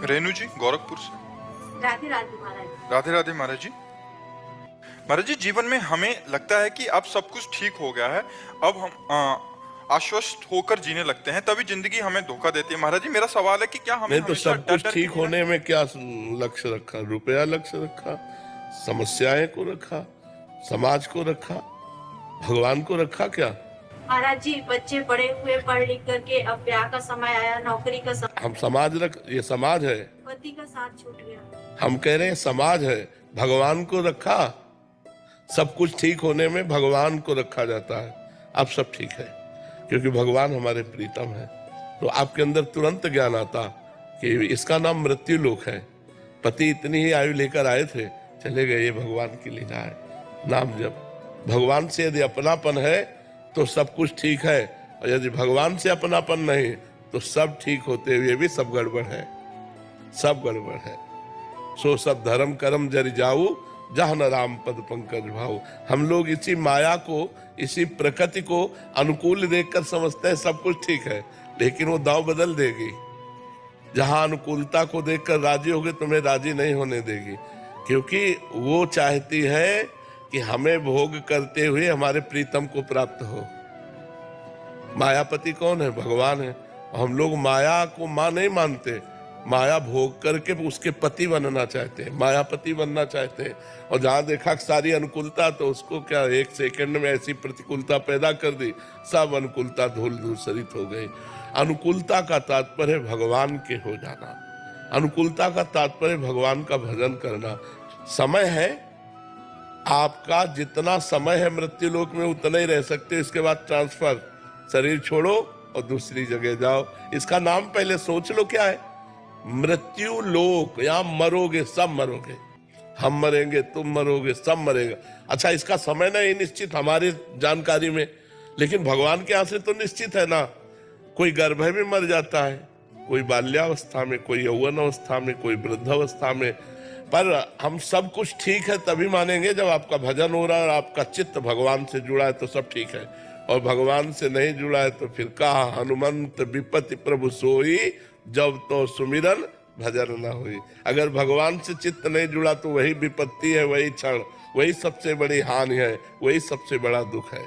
रेनू जी गोरखपुर से। राधे राधे महाराज। राधे राधे महाराज जी। महाराज जी, जीवन में हमें लगता है कि अब सब कुछ ठीक हो गया है, अब हम आश्वस्त होकर जीने लगते हैं, तभी जिंदगी हमें धोखा देती है। महाराज जी, मेरा सवाल है कि क्या हमें नहीं तो हमेशा सब डर कुछ डर के ठीक जीना होने में क्या लक्ष्य रखा? रुपया लक्ष्य रखा, समस्याएं को रखा, समाज को रखा, भगवान को रखा क्या? महाराज जी, बच्चे बड़े हुए, पढ़ लिख करके अब ब्याह का समय आया, नौकरी का समय, हम समाज ये समाज है, पति का साथ छूट गया। हम कह रहे हैं समाज है, भगवान को रखा। सब कुछ ठीक होने में भगवान को रखा जाता है। अब सब ठीक है क्योंकि भगवान हमारे प्रीतम है। तो आपके अंदर तुरंत ज्ञान आता कि इसका नाम मृत्यु लोक है। पति इतनी ही आयु लेकर आए थे, चले गए, ये भगवान की लीला है। नाम जप, भगवान से यदि अपनापन है तो सब कुछ ठीक है, और यदि भगवान से अपनापन नहीं तो सब ठीक होते हुए भी सब गड़बड़ है, सब गड़बड़ है। सो सब धर्म कर्म जरि जाऊ, जहाँ न राम पद पंकज भाऊ। हम लोग इसी माया को, इसी प्रकृति को अनुकूल देखकर समझते हैं सब कुछ ठीक है, लेकिन वो दांव बदल देगी। जहां अनुकूलता को देखकर राजी होगे, तुम्हें राजी नहीं होने देगी, क्योंकि वो चाहती है कि हमें भोग करते हुए हमारे प्रीतम को प्राप्त हो। मायापति कौन है? भगवान है। हम लोग माया को मां नहीं मानते, माया भोग करके उसके पति बनना चाहते हैं, मायापति बनना चाहते हैं। और जहां देखा सारी अनुकूलता, तो उसको क्या एक सेकंड में ऐसी प्रतिकूलता पैदा कर दी, सब अनुकूलता धूल धूसरित हो गई। अनुकूलता का तात्पर्य भगवान के हो जाना, अनुकूलता का तात्पर्य भगवान का भजन करना। समय है आपका, जितना समय है मृत्यु लोक में उतना ही रह सकते, इसके बाद ट्रांसफर, शरीर छोड़ो और दूसरी जगह जाओ। इसका नाम पहले सोच लो क्या है? मृत्यु लोक। यहां मरोगे, सब मरोगे, हम मरेंगे, तुम मरोगे, सब मरेगा। अच्छा, इसका समय नहीं निश्चित हमारी जानकारी में, लेकिन भगवान के यहां से तो निश्चित है ना। कोई गर्भ में मर जाता है, कोई बाल्यावस्था में, कोई यौवन अवस्था में, कोई वृद्धावस्था में। पर हम सब कुछ ठीक है तभी मानेंगे जब आपका भजन हो रहा है और आपका चित्त भगवान से जुड़ा है, तो सब ठीक है। और भगवान से नहीं जुड़ा है तो फिर कहा हनुमंत विपत्ति प्रभु सोई, जब तो सुमिरन भजन न हुई। अगर भगवान से चित्त नहीं जुड़ा तो वही विपत्ति है, वही क्षण, वही सबसे बड़ी हानि है, वही सबसे बड़ा दुख है।